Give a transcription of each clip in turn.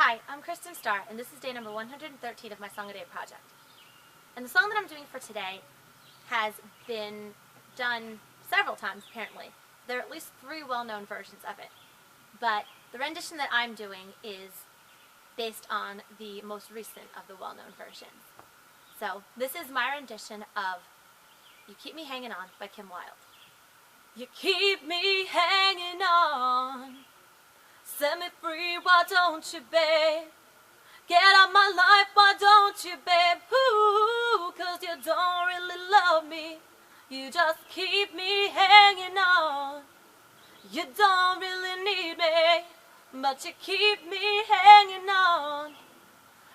Hi, I'm Kristin Star, and this is day number 113 of my Song a Day project. And the song that I'm doing for today has been done several times, apparently. There are at least 3 well-known versions of it. But the rendition that I'm doing is based on the most recent of the well-known versions. So, this is my rendition of You Keep Me Hangin' On by Kim Wilde. You keep me hanging on, set me free, why don't you, babe? Get out my life, why don't you, babe? Ooh, 'cause you don't really love me. You just keep me hanging on. You don't really need me, but you keep me hanging on.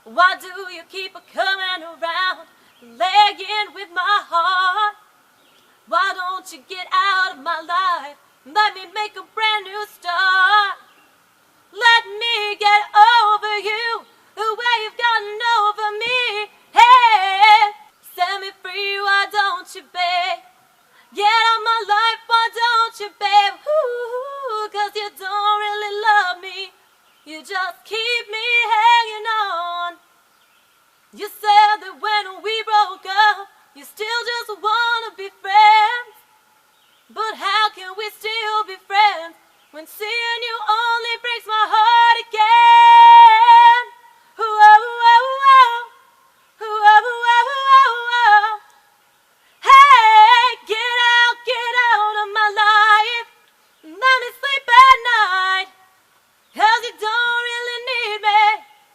Why do you keep coming around, playing with my heart? Why don't you get out of my life? Let me make a brand new start. Let me get over you the way you've gotten over me. Hey, set me free, why don't you, babe? Get out my life, why don't you, babe? Ooh, 'cause you don't really love me. You just keep me hanging on. You said that when we broke up, you still just wanna be friends. But how can we still be friends when seeing you only breaks my heart again? Whoa, whoa, whoa. Whoa, whoa, whoa. Hey, get out of my life. Let me sleep at night. 'Cause you don't really need me.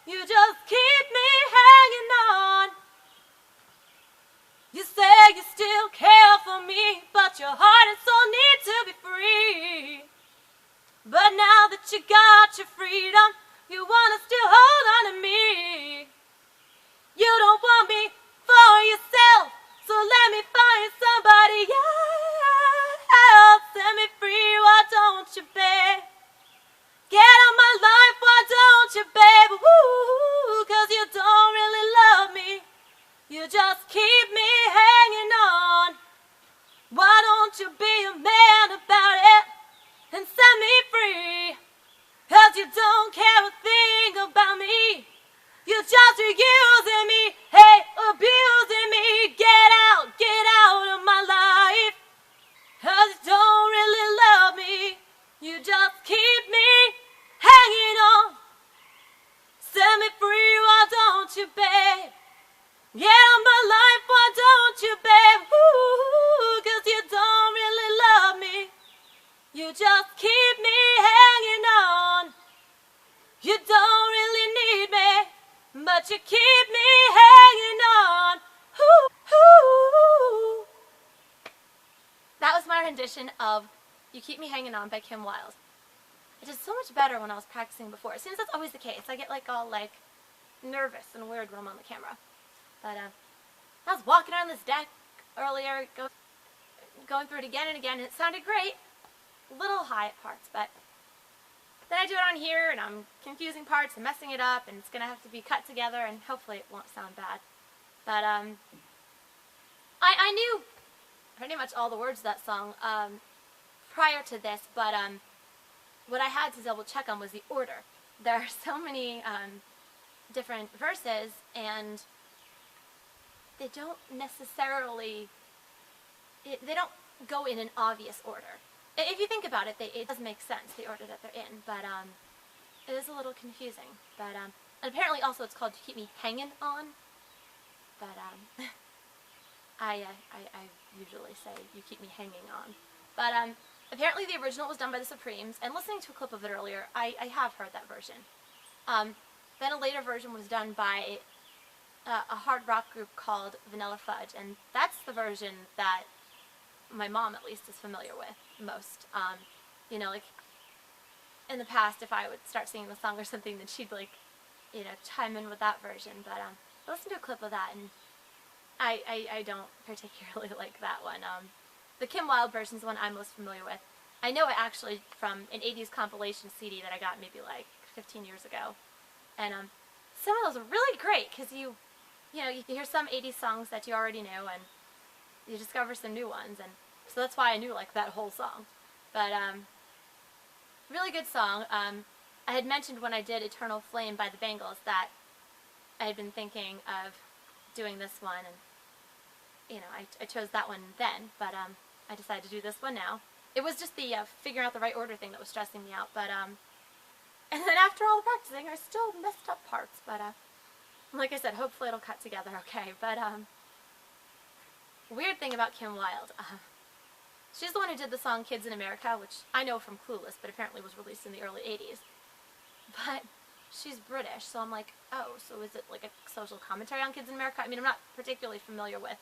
You just keep me hanging on. You say you still care for me, but your heart and soul need to be free. But now that you got your freedom, you wanna still hold on to me. You don't want me for yourself, so let me find somebody else. Set me free, why don't you, babe? Get out my life, why don't you, babe? Ooh, 'cause you don't really love me. You just keep me hanging on. Why don't you be a man about it and set me free? 'Cause you don't care a thing about me. You're just using me, hey, abusing me. Get out of my life. 'Cause you don't really love me. You just keep me hanging on. Set me free, why don't you, babe? Get out my life, why don't you, babe? Ooh, 'cause you don't really love me. You just keep me hanging on. You don't really need me, but you keep me hanging on. Ooh, ooh. That was my rendition of You Keep Me Hanging On by Kim Wilde. It did so much better when I was practicing before. It seems that's always the case. I get all nervous and weird when I'm on the camera. But I was walking around this deck earlier, going through it again and again, and it sounded great. A little high at parts, but then I do it on here, and I'm confusing parts and messing it up, and it's going to have to be cut together, and hopefully it won't sound bad. But I knew pretty much all the words of that song prior to this, but what I had to double check on was the order. There are so many different verses, and they don't necessarily, they don't go in an obvious order. If you think about it, it does make sense, the order that they're in, but it is a little confusing. But and apparently also it's called Keep Me Hangin' On, but I usually say You Keep Me Hanging On. But apparently the original was done by the Supremes, and listening to a clip of it earlier, I have heard that version. Then a later version was done by a hard rock group called Vanilla Fudge, and that's the version that my mom, at least, is familiar with most. You know, in the past, if I would start singing the song or something, then she'd, chime in with that version. But I listened to a clip of that, and I don't particularly like that one. The Kim Wilde version is the one I'm most familiar with. I know it actually from an 80s compilation CD that I got maybe 15 years ago. And some of those are really great, because you hear some 80s songs that you already knew, and you discover some new ones, and so that's why I knew that whole song. But really good song. I had mentioned when I did Eternal Flame by the Bangles that I had been thinking of doing this one, and you know, I chose that one then, but I decided to do this one now. It was just the figuring out the right order thing that was stressing me out, but and then after all the practicing, I still messed up parts, but like I said, hopefully it'll cut together okay. But weird thing about Kim Wilde, she's the one who did the song Kids in America, which I know from Clueless, but apparently was released in the early 80s. But she's British, so I'm like, oh, so is it like a social commentary on kids in America? I mean, I'm not particularly familiar with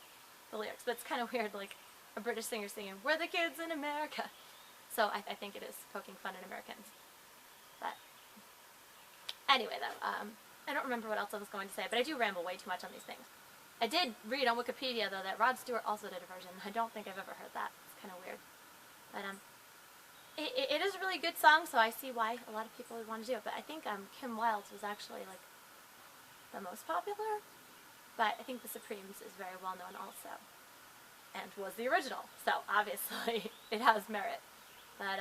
the lyrics, but it's kind of weird, like a British singer singing, "We're the kids in America." So I think it is poking fun at Americans. But anyway, though, I don't remember what else I was going to say, but I do ramble way too much on these things. I did read on Wikipedia, though, that Rod Stewart also did a version. I don't think I've ever heard that. It's kind of weird. But it is a really good song, so I see why a lot of people would want to do it. But I think Kim Wilde's was actually like the most popular. But I think the Supremes is very well known also, and was the original. So obviously it has merit. But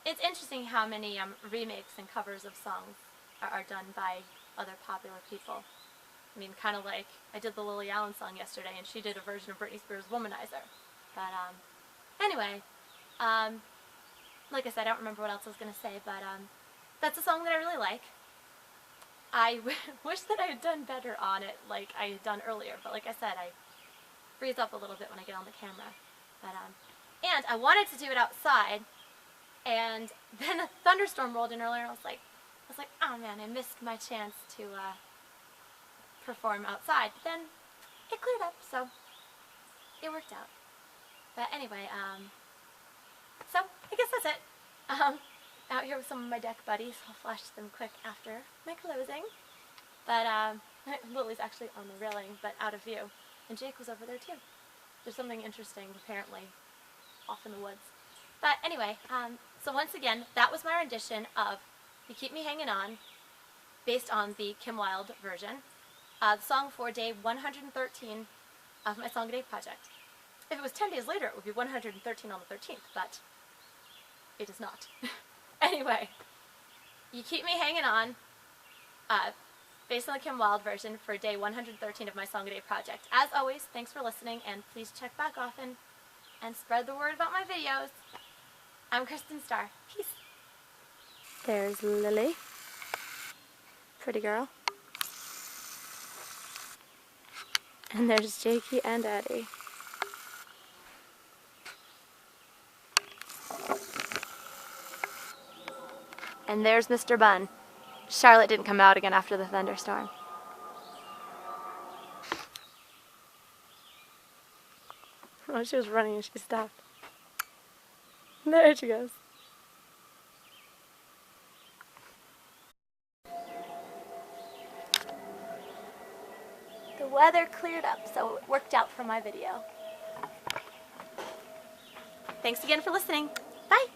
it's interesting how many remakes and covers of songs are done by other popular people. I mean, kind of like I did the Lily Allen song yesterday, and she did a version of Britney Spears' Womanizer. But anyway, like I said, I don't remember what else I was going to say, but that's a song that I really like. I wish that I had done better on it like I had done earlier, but like I said, I freeze up a little bit when I get on the camera. But and I wanted to do it outside, and then a thunderstorm rolled in earlier, and I was like, oh man, I missed my chance to perform outside. But then it cleared up, so it worked out. But anyway, so I guess that's it. Out here with some of my deck buddies. I'll flash them quick after my closing. But Lily's actually on the railing, but out of view. And Jake was over there too. There's something interesting, apparently, off in the woods. But anyway, so once again, that was my rendition of You Keep Me Hangin' On, based on the Kim Wilde version. The song for day 113 of my Song a Day project. If it was 10 days later, it would be 113 on the 13th, but it is not. Anyway, You Keep Me Hangin' On, based on the Kim Wilde version for day 113 of my Song a Day project. As always, thanks for listening, and please check back often and spread the word about my videos. I'm Kristin Star. Peace. There's Lily. Pretty girl. And there's Jakey and Eddie. And there's Mr. Bunn. Charlotte didn't come out again after the thunderstorm. Oh, she was running and she stopped. There she goes. The weather cleared up, so it worked out for my video. Thanks again for listening. Bye!